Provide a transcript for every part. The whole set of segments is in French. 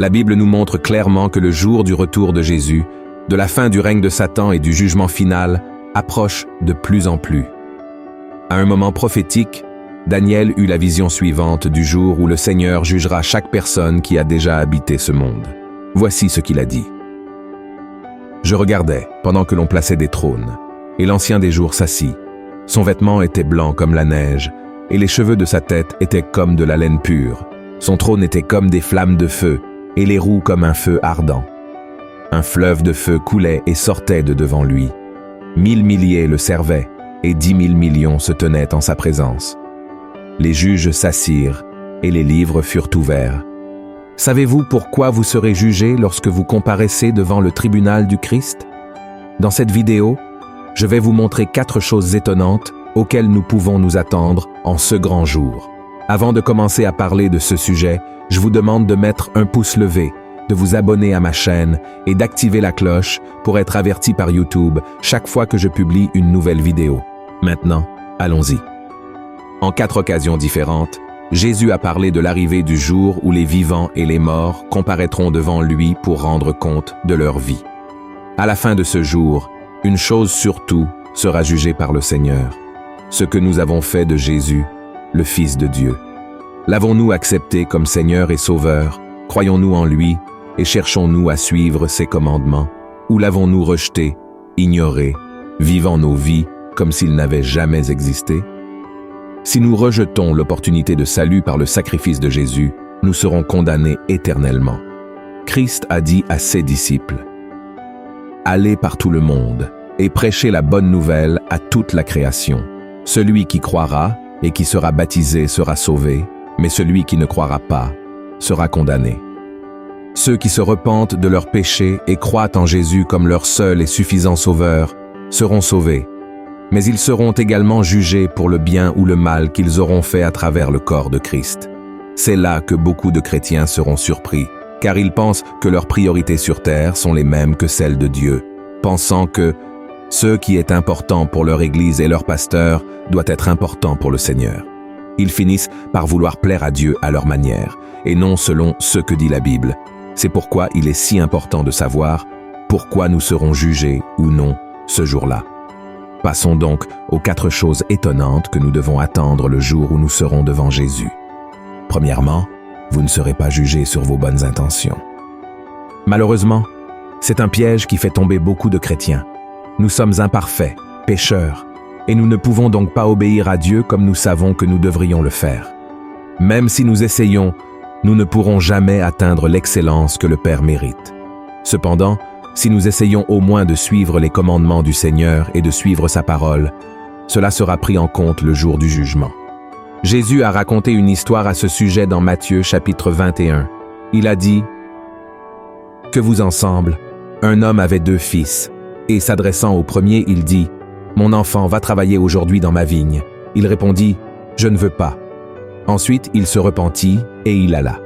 La Bible nous montre clairement que le jour du retour de Jésus, de la fin du règne de Satan et du jugement final, approche de plus en plus. À un moment prophétique, Daniel eut la vision suivante du jour où le Seigneur jugera chaque personne qui a déjà habité ce monde. Voici ce qu'il a dit. Je regardais pendant que l'on plaçait des trônes, et l'Ancien des jours s'assit. Son vêtement était blanc comme la neige, et les cheveux de sa tête étaient comme de la laine pure. Son trône était comme des flammes de feu, et les roues comme un feu ardent. Un fleuve de feu coulait et sortait de devant lui. 1000 milliers le servaient, et 10 000 millions se tenaient en sa présence. Les juges s'assirent, et les livres furent ouverts. Savez-vous pourquoi vous serez jugés lorsque vous comparaissez devant le tribunal du Christ? Dans cette vidéo, je vais vous montrer 4 choses étonnantes auxquelles nous pouvons nous attendre en ce grand jour. Avant de commencer à parler de ce sujet, je vous demande de mettre un pouce levé, de vous abonner à ma chaîne et d'activer la cloche pour être averti par YouTube chaque fois que je publie une nouvelle vidéo. Maintenant, allons-y. En 4 occasions différentes, Jésus a parlé de l'arrivée du jour où les vivants et les morts comparaîtront devant lui pour rendre compte de leur vie. À la fin de ce jour, une chose surtout sera jugée par le Seigneur: ce que nous avons fait de Jésus, le Fils de Dieu. L'avons-nous accepté comme Seigneur et Sauveur? Croyons-nous en lui et cherchons-nous à suivre ses commandements? Ou l'avons-nous rejeté, ignoré, vivant nos vies comme s'il n'avait jamais existé? Si nous rejetons l'opportunité de salut par le sacrifice de Jésus, nous serons condamnés éternellement. Christ a dit à ses disciples: « Allez par tout le monde et prêchez la bonne nouvelle à toute la création. Celui qui croira et qui sera baptisé sera sauvé, mais celui qui ne croira pas sera condamné. Ceux qui se repentent de leurs péchés et croient en Jésus comme leur seul et suffisant Sauveur seront sauvés, mais ils seront également jugés pour le bien ou le mal qu'ils auront fait à travers le corps de Christ. C'est là que beaucoup de chrétiens seront surpris, car ils pensent que leurs priorités sur terre sont les mêmes que celles de Dieu, pensant que ce qui est important pour leur Église et leur pasteur doit être important pour le Seigneur. Ils finissent par vouloir plaire à Dieu à leur manière, et non selon ce que dit la Bible. C'est pourquoi il est si important de savoir pourquoi nous serons jugés ou non ce jour-là. Passons donc aux 4 choses étonnantes que nous devons attendre le jour où nous serons devant Jésus. Premièrement, vous ne serez pas jugés sur vos bonnes intentions. Malheureusement, c'est un piège qui fait tomber beaucoup de chrétiens. Nous sommes imparfaits, pécheurs, et nous ne pouvons donc pas obéir à Dieu comme nous savons que nous devrions le faire. Même si nous essayons, nous ne pourrons jamais atteindre l'excellence que le Père mérite. Cependant, si nous essayons au moins de suivre les commandements du Seigneur et de suivre sa parole, cela sera pris en compte le jour du jugement. Jésus a raconté une histoire à ce sujet dans Matthieu chapitre 21. Il a dit: « Que vous ensemble, un homme avait 2 fils, et s'adressant au premier, il dit: « Mon enfant, va travailler aujourd'hui dans ma vigne. » Il répondit: « Je ne veux pas. » Ensuite, il se repentit et il alla.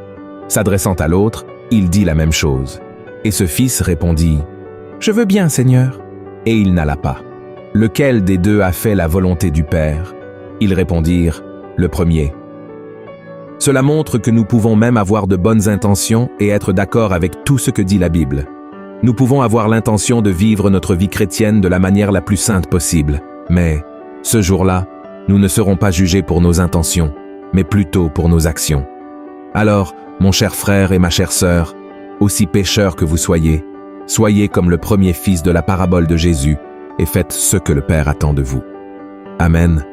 S'adressant à l'autre, il dit la même chose. Et ce fils répondit: « Je veux bien, Seigneur. » Et il n'alla pas. Lequel des 2 a fait la volonté du Père? Ils répondirent: « Le premier. » Cela montre que nous pouvons même avoir de bonnes intentions et être d'accord avec tout ce que dit la Bible. Nous pouvons avoir l'intention de vivre notre vie chrétienne de la manière la plus sainte possible. Mais, ce jour-là, nous ne serons pas jugés pour nos intentions, mais plutôt pour nos actions. Alors, mon cher frère et ma chère sœur, aussi pécheurs que vous soyez comme le premier fils de la parabole de Jésus et faites ce que le Père attend de vous. Amen.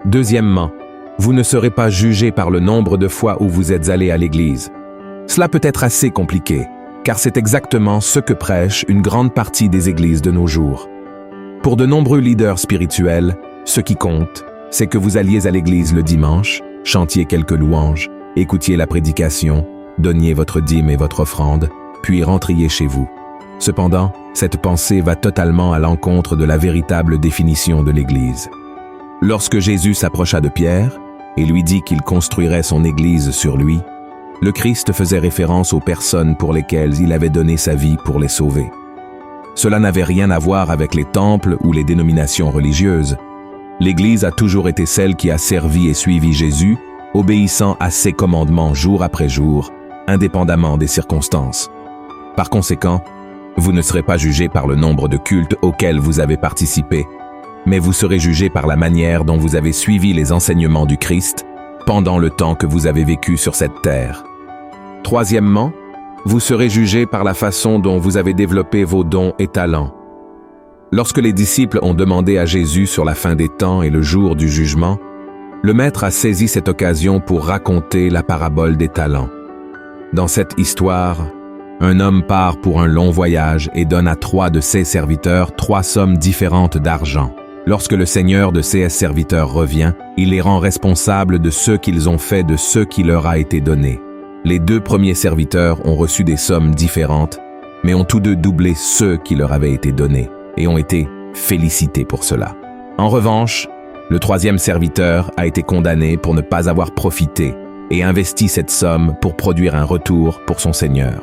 Deuxièmement, vous ne serez pas jugés par le nombre de fois où vous êtes allés à l'église. Cela peut être assez compliqué, car c'est exactement ce que prêche une grande partie des églises de nos jours. Pour de nombreux leaders spirituels, ce qui compte, c'est que vous alliez à l'église le dimanche, chantiez quelques louanges, écoutiez la prédication, donniez votre dîme et votre offrande, puis rentriez chez vous. Cependant, cette pensée va totalement à l'encontre de la véritable définition de l'Église. Lorsque Jésus s'approcha de Pierre et lui dit qu'il construirait son Église sur lui, le Christ faisait référence aux personnes pour lesquelles il avait donné sa vie pour les sauver. Cela n'avait rien à voir avec les temples ou les dénominations religieuses. L'Église a toujours été celle qui a servi et suivi Jésus, obéissant à ses commandements jour après jour, indépendamment des circonstances. Par conséquent, vous ne serez pas jugé par le nombre de cultes auxquels vous avez participé, mais vous serez jugé par la manière dont vous avez suivi les enseignements du Christ pendant le temps que vous avez vécu sur cette terre. Troisièmement, vous serez jugé par la façon dont vous avez développé vos dons et talents. Lorsque les disciples ont demandé à Jésus sur la fin des temps et le jour du jugement, le Maître a saisi cette occasion pour raconter la parabole des talents. Dans cette histoire, un homme part pour un long voyage et donne à 3 de ses serviteurs 3 sommes différentes d'argent. Lorsque le seigneur de ces serviteurs revient, il les rend responsables de ce qu'ils ont fait de ce qui leur a été donné. Les 2 premiers serviteurs ont reçu des sommes différentes, mais ont tous 2 doublé ceux qui leur avaient été donnés et ont été félicités pour cela. En revanche, le 3e serviteur a été condamné pour ne pas avoir profité et investi cette somme pour produire un retour pour son seigneur.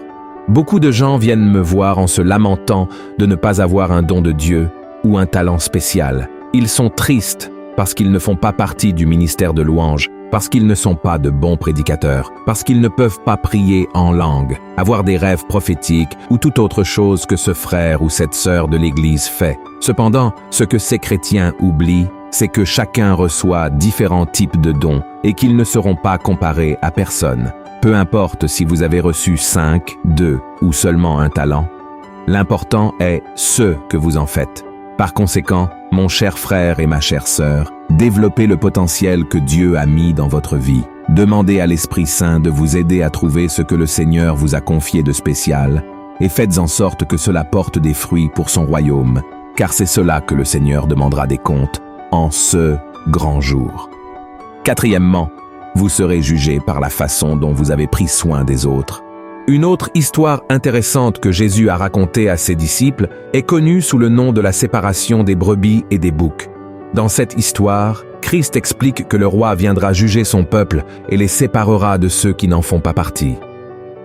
Beaucoup de gens viennent me voir en se lamentant de ne pas avoir un don de Dieu ou un talent spécial. Ils sont tristes parce qu'ils ne font pas partie du ministère de louange, parce qu'ils ne sont pas de bons prédicateurs, parce qu'ils ne peuvent pas prier en langue, avoir des rêves prophétiques ou toute autre chose que ce frère ou cette sœur de l'Église fait. Cependant, ce que ces chrétiens oublient, c'est que chacun reçoit différents types de dons et qu'ils ne seront pas comparés à personne. Peu importe si vous avez reçu 5, 2 ou seulement un talent, l'important est ce que vous en faites. Par conséquent, mon cher frère et ma chère sœur, développez le potentiel que Dieu a mis dans votre vie. Demandez à l'Esprit Saint de vous aider à trouver ce que le Seigneur vous a confié de spécial et faites en sorte que cela porte des fruits pour son royaume, car c'est cela que le Seigneur demandera des comptes en ce grand jour. Quatrièmement, vous serez jugé par la façon dont vous avez pris soin des autres. Une autre histoire intéressante que Jésus a racontée à ses disciples est connue sous le nom de la séparation des brebis et des boucs. Dans cette histoire, Christ explique que le roi viendra juger son peuple et les séparera de ceux qui n'en font pas partie.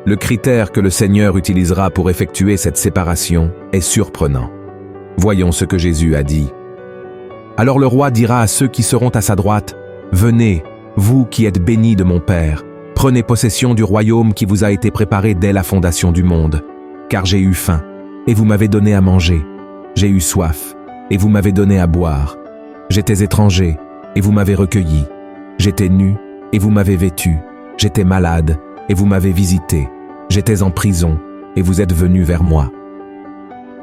Le critère que le Seigneur utilisera pour effectuer cette séparation est surprenant. Voyons ce que Jésus a dit. Alors le roi dira à ceux qui seront à sa droite, « Venez, vous qui êtes bénis de mon Père, prenez possession du royaume qui vous a été préparé dès la fondation du monde. Car j'ai eu faim, et vous m'avez donné à manger. J'ai eu soif, et vous m'avez donné à boire. J'étais étranger, et vous m'avez recueilli. J'étais nu, et vous m'avez vêtu. J'étais malade, et vous m'avez visité. J'étais en prison, et vous êtes venus vers moi. »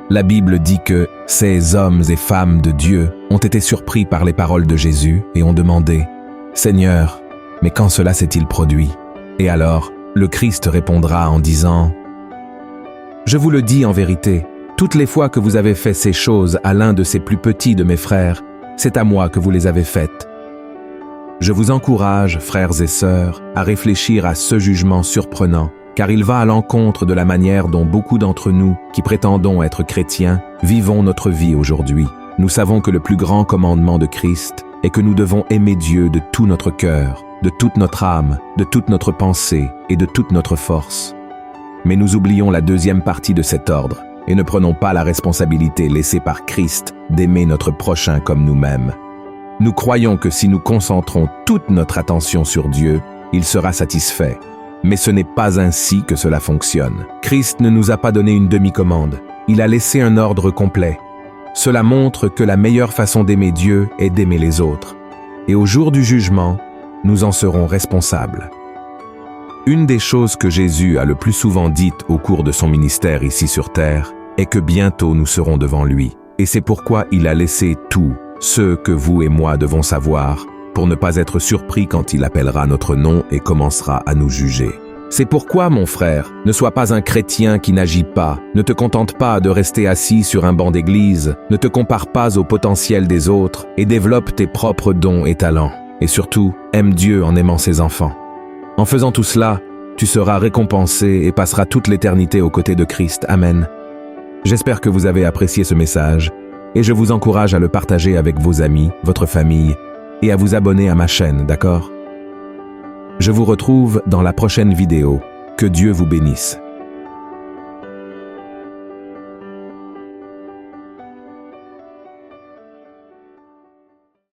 La Bible dit que ces hommes et femmes de Dieu ont été surpris par les paroles de Jésus et ont demandé « Seigneur, mais quand cela s'est-il produit ?» Et alors, le Christ répondra en disant « Je vous le dis en vérité, toutes les fois que vous avez fait ces choses à l'un de ces plus petits de mes frères, c'est à moi que vous les avez faites. » Je vous encourage, frères et sœurs, à réfléchir à ce jugement surprenant, car il va à l'encontre de la manière dont beaucoup d'entre nous, qui prétendons être chrétiens, vivons notre vie aujourd'hui. Nous savons que le plus grand commandement de Christ est que nous devons aimer Dieu de tout notre cœur, de toute notre âme, de toute notre pensée et de toute notre force. Mais nous oublions la deuxième partie de cet ordre et ne prenons pas la responsabilité laissée par Christ d'aimer notre prochain comme nous-mêmes. Nous croyons que si nous concentrons toute notre attention sur Dieu, il sera satisfait. Mais ce n'est pas ainsi que cela fonctionne. Christ ne nous a pas donné une demi-commande. Il a laissé un ordre complet. Cela montre que la meilleure façon d'aimer Dieu est d'aimer les autres. Et au jour du jugement, nous en serons responsables. Une des choses que Jésus a le plus souvent dites au cours de son ministère ici sur terre est que bientôt nous serons devant lui. Et c'est pourquoi il a laissé tout, ce que vous et moi devons savoir, pour ne pas être surpris quand il appellera notre nom et commencera à nous juger. C'est pourquoi, mon frère, ne sois pas un chrétien qui n'agit pas, ne te contente pas de rester assis sur un banc d'église, ne te compare pas au potentiel des autres et développe tes propres dons et talents. Et surtout, aime Dieu en aimant ses enfants. En faisant tout cela, tu seras récompensé et passeras toute l'éternité aux côtés de Christ. Amen. J'espère que vous avez apprécié ce message et je vous encourage à le partager avec vos amis, votre famille, et à vous abonner à ma chaîne, d'accord? Je vous retrouve dans la prochaine vidéo. Que Dieu vous bénisse.